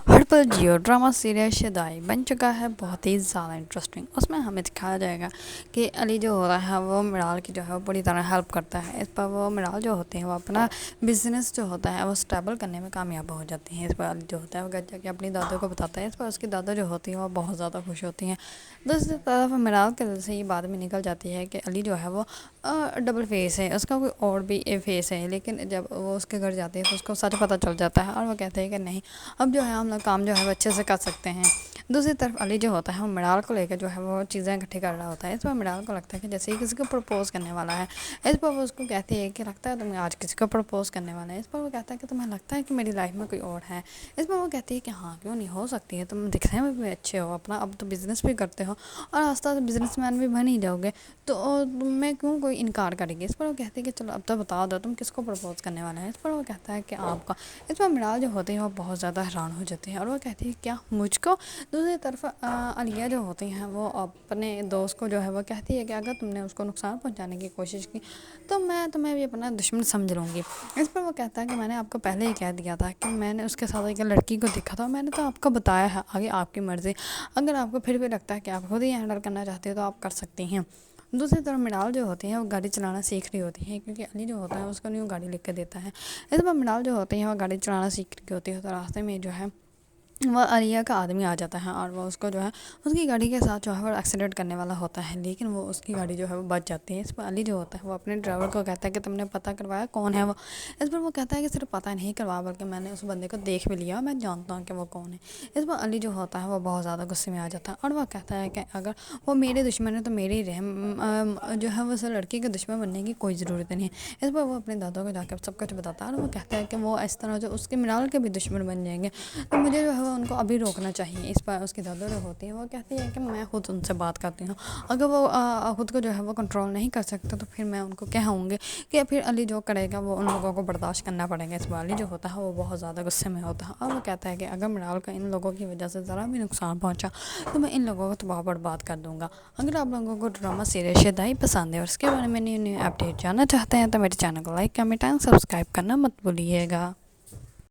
हर पल जियो drama serial Shaddai बन चुका है बहुत ही ज़्यादा इंटरेस्टिंग। उसमें हमें दिखाया जाएगा कि अली जो हो रहा है वो मिराल की जो है वो पूरी तरह हेल्प करता है। इस पर वो मिराल जो होते हैं वो अपना बिजनेस जो होता है वो स्टेबल करने में कामयाब हो जाती हैं। इस पर अली जो होता है वो घर जाके अपनी दादा को बताता है। इस पर उसकी दादा जो होती है वो बहुत ज़्यादा खुश होती हैं। दूसरी तरफ मिराल के दिल से ये बात भी निकल जाती है कि अली जो है वो डबल फेस है, उसका कोई और भी फेस है। लेकिन जब वो उसके घर जाते हैं तो उसको सच पता चल जाता है और वो कहते हैं कि नहीं, अब जो है हम लोग काम जो है वो अच्छे से कर सकते हैं। दूसरी तरफ अली जो होता है वो मिराल को लेकर जो है वो चीज़ें इकट्ठी कर रहा होता है। इस पर मिराल को लगता है कि जैसे ही किसी को प्रपोज़ करने वाला है। इस पर वो उसको कहती है कि लगता है तुम्हें आज किसी को प्रपोज़ करने वाला है। इस पर वो कहता है कि तुम्हें लगता है कि मेरी लाइफ में कोई और है। इस पर वो कहती है कि हाँ, क्यों नहीं, हो सकती है, तुम दिखने में भी अच्छे हो, अपना अब तो बिज़नेस भी करते हो और आस्ते आस्ते बिजनेस मैन भी बन ही जाओगे, तो मैं क्यों कोई इनकार करेगी। इस पर वो कहती है कि चलो अब तो बता दो तुम किसको प्रपोज़ करने वाले हैं। इस पर वो कहता है कि आपका। इस पर मिराल जो होते हैं वो बहुत ज़्यादा हैरान हो जाते हैं और वो कहती है क्या, मुझको। दूसरी तरफ आलिया जो होती हैं वो अपने दोस्त को जो है वो कहती है कि अगर तुमने उसको नुकसान पहुंचाने की कोशिश की तो मैं तुम्हें भी अपना दुश्मन समझ लूँगी। इस पर वो कहता है कि मैंने आपको पहले ही कह दिया था कि मैंने उसके साथ एक लड़की को देखा था, मैंने तो आपको बताया है, आगे आपकी मर्ज़ी। अगर आपको फिर भी लगता है कि आप खुद ही हैंडल करना चाहते हो तो आप कर सकती हैं। दूसरी तरफ मिराल जो होती है वो गाड़ी चलाना सीख रही होती है, क्योंकि अली जो होता है उसको न्यू गाड़ी लिख के देता है। इस पर मिराल जो होती है वो गाड़ी चलाना सीख रही होती है, तो रास्ते में जो है वो अलिया का आदमी आ जाता है और वो उसको जो है उसकी गाड़ी के साथ जो है वो एक्सीडेंट करने वाला होता है, लेकिन वो उसकी गाड़ी जो है वो बच जाती है। इस पर अली जो होता है वो अपने ड्राइवर को कहता है कि तुमने पता करवाया कौन है वो। इस पर वो कहता है कि सिर्फ पता नहीं करवाया बल्कि मैंने उस बंदे को देख भी लिया और मैं जानता हूँ कि वो कौन है। इस पर अली जो होता है वो बहुत ज़्यादा गुस्से में आ जाता है और वह कहता है कि अगर वो मेरे दुश्मन है तो मेरी जो है वो उस लड़की के दुश्मन बनने की कोई ज़रूरत नहीं है। इस पर वो अपने दादा को जाकर सब कुछ बताता है और वो कहता है कि वो इस तरह जो उसके मिराल के भी दुश्मन बन जाएंगे, तो मुझे जो है वो उनको अभी रोकना चाहिए। इस पर उसकी दादा जो होती है वो कहती है कि मैं खुद उनसे बात करती हूँ, अगर वो खुद को जो है वो कंट्रोल नहीं कर सकते तो फिर मैं उनको कहूँगी कि फिर अली जो करेगा वो उन लोगों को बर्दाश्त करना पड़ेगा। इस पर अली जो होता है वो बहुत ज़्यादा गुस्से में होता है और वो कहता है कि अगर मिराल का इन लोगों की वजह से ज़रा भी नुकसान पहुँचा तो मैं इन लोगों को तबाह बर्बाद कर दूँगा। अगर आप लोगों को ड्रामा सीरियल शदाई पसंद है और उसके बारे में न्यू न्यू अपडेट जानना चाहते हैं तो मेरे चैनल को लाइक, कमेंट एंड सब्सक्राइब करना मत भूलिएगा।